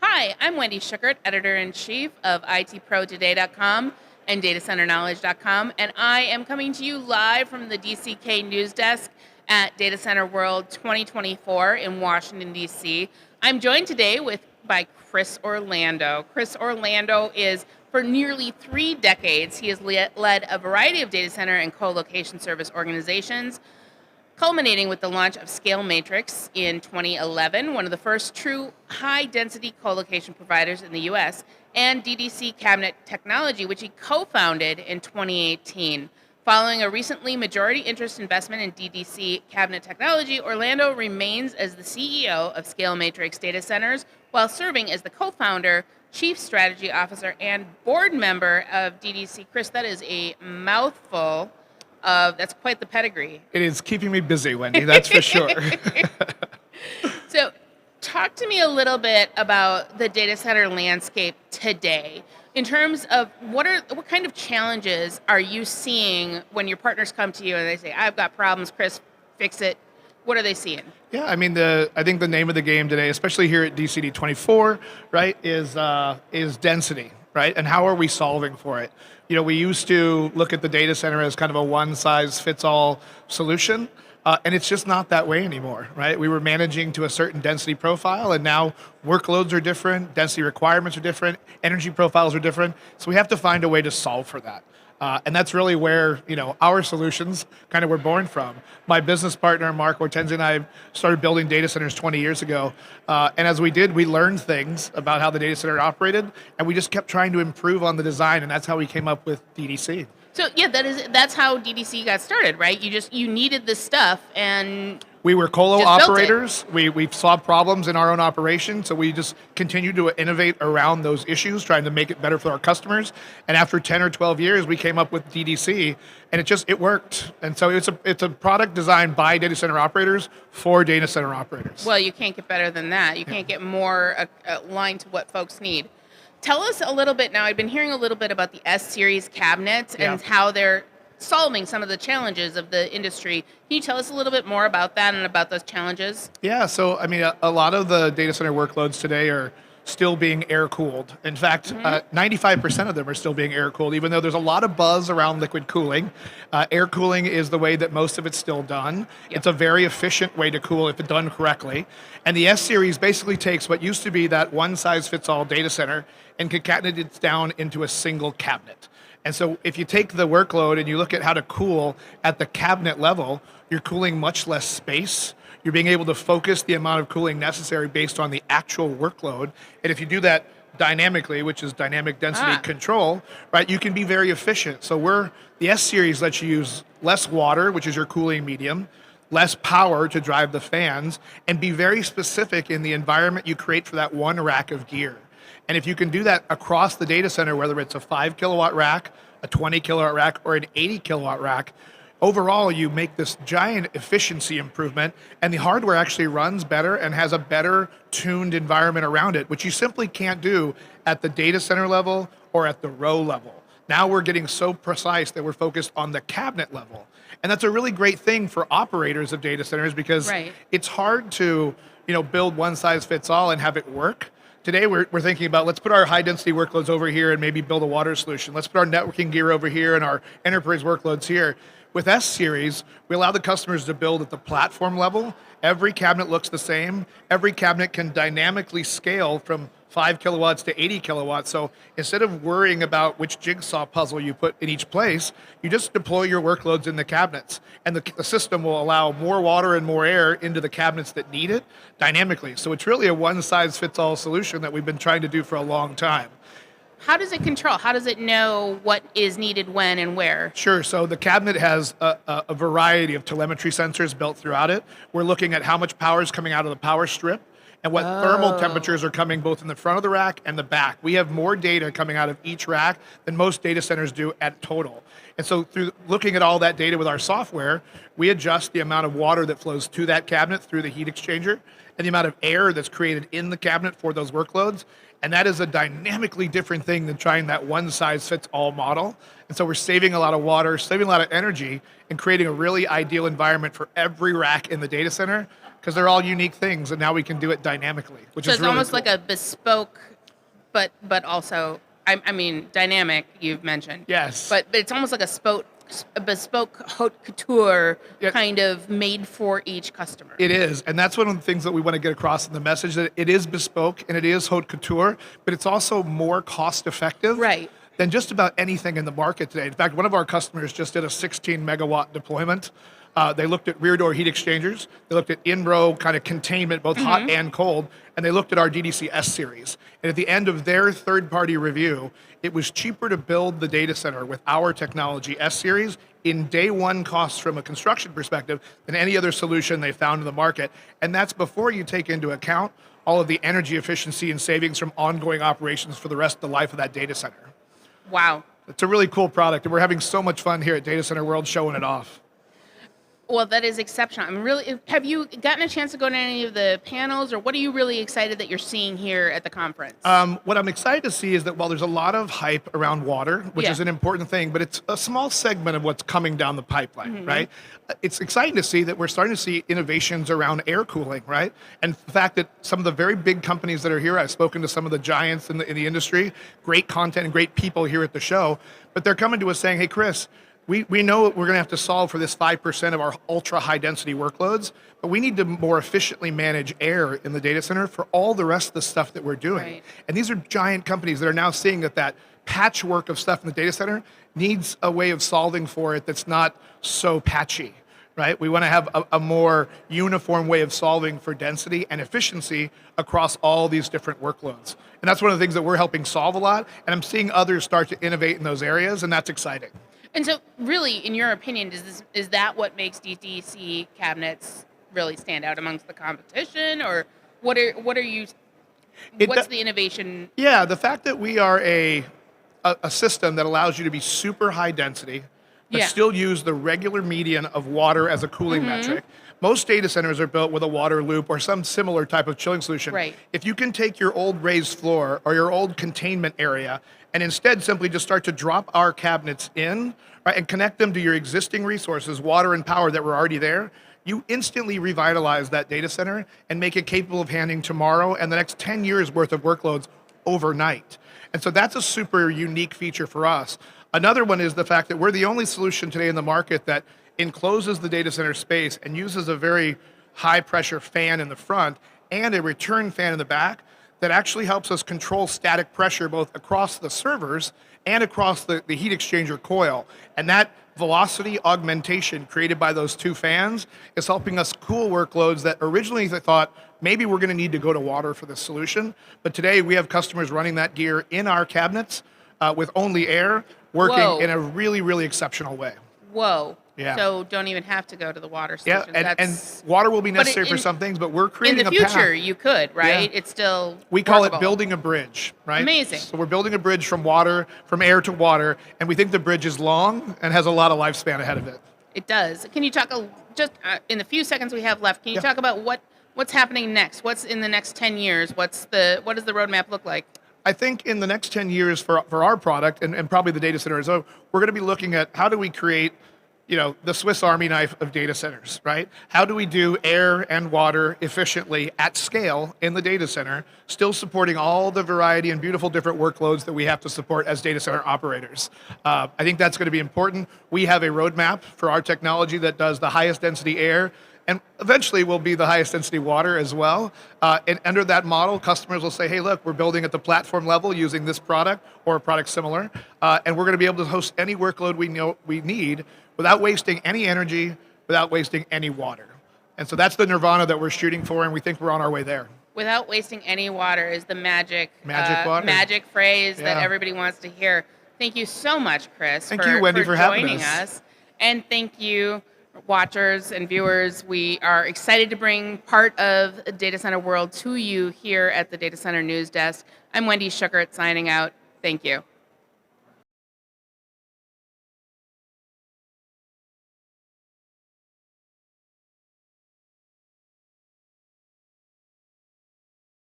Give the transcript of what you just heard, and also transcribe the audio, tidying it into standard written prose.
Hi, I'm Wendy Schuchart, editor-in-chief of ITPro and datacenternowledge.com, and I am coming to you live from the DCK news desk at Data Center World 2024 in Washington, D.C. I'm joined today by Chris Orlando. Chris Orlando is, for nearly 3 decades, he has led a variety of data center and co-location service organizations, culminating with the launch of ScaleMatrix in 2011, one of the first true high-density co-location providers in the U.S., and DDC Cabinet Technology, which he co-founded in 2018. Following a recently majority interest investment in DDC Cabinet Technology, Orlando remains as the CEO of ScaleMatrix Data Centers while serving as the co-founder, chief strategy officer, and board member of DDC. Chris, that is a mouthful. That's quite the pedigree. It is keeping me busy, Wendy, that's for sure. So, talk to me a little bit about the data center landscape today. In terms of what kind of challenges are you seeing when your partners come to you and they say, "I've got problems, Chris, fix it." What are they seeing? Yeah, I mean, I think the name of the game today, especially here at DCD 24, right, is density, right? And how are we solving for it? You know, we used to look at the data center as kind of a one-size-fits-all solution, and it's just not that way anymore, right? We were managing to a certain density profile, and now workloads are different, density requirements are different, energy profiles are different, so we have to find a way to solve for that. And that's really where, you know, our solutions kind of were born from. My business partner, Mark Hortensi, and I started building data centers 20 years ago. And as we did, we learned things about how the data center operated, and we just kept trying to improve on the design, and that's how we came up with DDC. So yeah, that's how DDC got started, right? You needed this stuff, and we were colo just built operators. We saw problems in our own operation, so we just continued to innovate around those issues, trying to make it better for our customers. And after 10 or 12 years, we came up with DDC, and it worked. And so it's a product designed by data center operators for data center operators. Well, you can't get better than that. You can't get more aligned to what folks need. Tell us a little bit now. I've been hearing a little bit about the S-Series cabinets and how they're solving some of the challenges of the industry. Can you tell us a little bit more about that and about those challenges? Yeah, so I mean, a lot of the data center workloads today are still being air-cooled. In fact, 95% of them are still being air-cooled, even though there's a lot of buzz around liquid cooling. Air cooling is the way that most of it's still done. Yep. It's a very efficient way to cool if it's done correctly. And the S-Series basically takes what used to be that one-size-fits-all data center and concatenates it down into a single cabinet. And so if you take the workload and you look at how to cool at the cabinet level, you're cooling much less space. You're being able to focus the amount of cooling necessary based on the actual workload. And if you do that dynamically, which is dynamic density control, right, you can be very efficient. So the S-Series lets you use less water, which is your cooling medium, less power to drive the fans, and be very specific in the environment you create for that one rack of gear. And if you can do that across the data center, whether it's a 5 kilowatt rack, a 20 kilowatt rack, or an 80 kilowatt rack, overall you make this giant efficiency improvement, and the hardware actually runs better and has a better tuned environment around it, which you simply can't do at the data center level or at the row level. Now we're getting so precise that we're focused on the cabinet level. And that's a really great thing for operators of data centers because it's hard to, build one size fits all and have it work. Today, we're thinking about, let's put our high-density workloads over here and maybe build a water solution. Let's put our networking gear over here and our enterprise workloads here. With S-Series, we allow the customers to build at the platform level. Every cabinet looks the same. Every cabinet can dynamically scale from 5 kilowatts to 80 kilowatts. So instead of worrying about which jigsaw puzzle you put in each place, you just deploy your workloads in the cabinets. And the system will allow more water and more air into the cabinets that need it dynamically. So it's really a one-size-fits-all solution that we've been trying to do for a long time. How does it control? How does it know what is needed when and where? Sure. So the cabinet has a variety of telemetry sensors built throughout it. We're looking at how much power is coming out of the power strip and what thermal temperatures are coming both in the front of the rack and the back. We have more data coming out of each rack than most data centers do at total. And so through looking at all that data with our software, we adjust the amount of water that flows to that cabinet through the heat exchanger and the amount of air that's created in the cabinet for those workloads. And that is a dynamically different thing than trying that one-size-fits-all model. And so we're saving a lot of water, saving a lot of energy, and creating a really ideal environment for every rack in the data center because they're all unique things, and now we can do it dynamically, which So is it's really almost cool. like a bespoke, but also, I mean, dynamic, you've mentioned. Yes. But it's almost like a bespoke haute couture Yep. kind of made for each customer. It is, and that's one of the things that we want to get across in the message, that it is bespoke and it is haute couture, but it's also more cost effective Right. than just about anything in the market today. In fact, one of our customers just did a 16 megawatt deployment. They looked at rear door heat exchangers, they looked at in-row kind of containment, both hot and cold, and they looked at our DDC S-Series. And at the end of their third-party review, it was cheaper to build the data center with our technology S-Series in day one costs from a construction perspective than any other solution they found in the market. And that's before you take into account all of the energy efficiency and savings from ongoing operations for the rest of the life of that data center. Wow. It's a really cool product, and we're having so much fun here at Data Center World showing it off. Well, that is exceptional. I'm really. Have you gotten a chance to go to any of the panels, or what are you really excited that you're seeing here at the conference? What I'm excited to see is that while there's a lot of hype around water, which Yeah. is an important thing, but it's a small segment of what's coming down the pipeline, right? It's exciting to see that we're starting to see innovations around air cooling, right? And the fact that some of the very big companies that are here, I've spoken to some of the giants in the industry, great content and great people here at the show, but they're coming to us saying, hey, Chris, we know we're going to have to solve for this 5% of our ultra high density workloads, but we need to more efficiently manage air in the data center for all the rest of the stuff that we're doing. Right. And these are giant companies that are now seeing that patchwork of stuff in the data center needs a way of solving for it that's not so patchy, right? We want to have a more uniform way of solving for density and efficiency across all these different workloads. And that's one of the things that we're helping solve a lot, and I'm seeing others start to innovate in those areas, and that's exciting. And so, really, in your opinion, is that what makes DDC cabinets really stand out amongst the competition, or what are you? What's the innovation? Yeah, the fact that we are a system that allows you to be super high density, but Yeah. still use the regular median of water as a cooling metric. Most data centers are built with a water loop or some similar type of chilling solution. Right. If you can take your old raised floor or your old containment area and instead simply just start to drop our cabinets in, right, and connect them to your existing resources, water and power that were already there, you instantly revitalize that data center and make it capable of handling tomorrow and the next 10 years worth of workloads overnight. And so that's a super unique feature for us. Another one is the fact that we're the only solution today in the market that encloses the data center space and uses a very high pressure fan in the front and a return fan in the back that actually helps us control static pressure both across the servers and across the heat exchanger coil. And that velocity augmentation created by those two fans is helping us cool workloads that originally they thought maybe we're going to need to go to water for this solution. But today we have customers running that gear in our cabinets with only air, working Whoa. in a really, really exceptional way. Whoa. Yeah. So don't even have to go to the water Yeah, station. and water will be necessary for in- some things, but we're in creating the a path. future, you could, right? Yeah. It's still We call it workable. building a bridge, right? Amazing. So we're building a bridge from air to water, and we think the bridge is long and has a lot of lifespan ahead of it. It does. Can you talk just in the few seconds we have left? Can you Yeah. talk about what's happening next? What's in the next 10 years? What does the roadmap look like? I think in the next 10 years for our product and probably the data center as well, we're going to be looking at how do we create, the Swiss Army knife of data centers, right? How do we do air and water efficiently at scale in the data center, still supporting all the variety and beautiful different workloads that we have to support as data center operators? I think that's going to be important. We have a roadmap for our technology that does the highest density air, and eventually will be the highest density water as well. And under that model, customers will say, hey, look, we're building at the platform level using this product or a product similar, and we're going to be able to host any workload we know we need without wasting any energy, without wasting any water. And so that's the nirvana that we're shooting for, and we think we're on our way there. Without wasting any water is the magic Water. magic phrase that Yeah. everybody wants to hear. Thank you so much, Chris, Thank you, Wendy, for having joining us. us. And thank you, watchers and viewers. We are excited to bring part of Data Center World to you here at the Data Center News Desk. I'm Wendy Schuchart signing out. Thank you.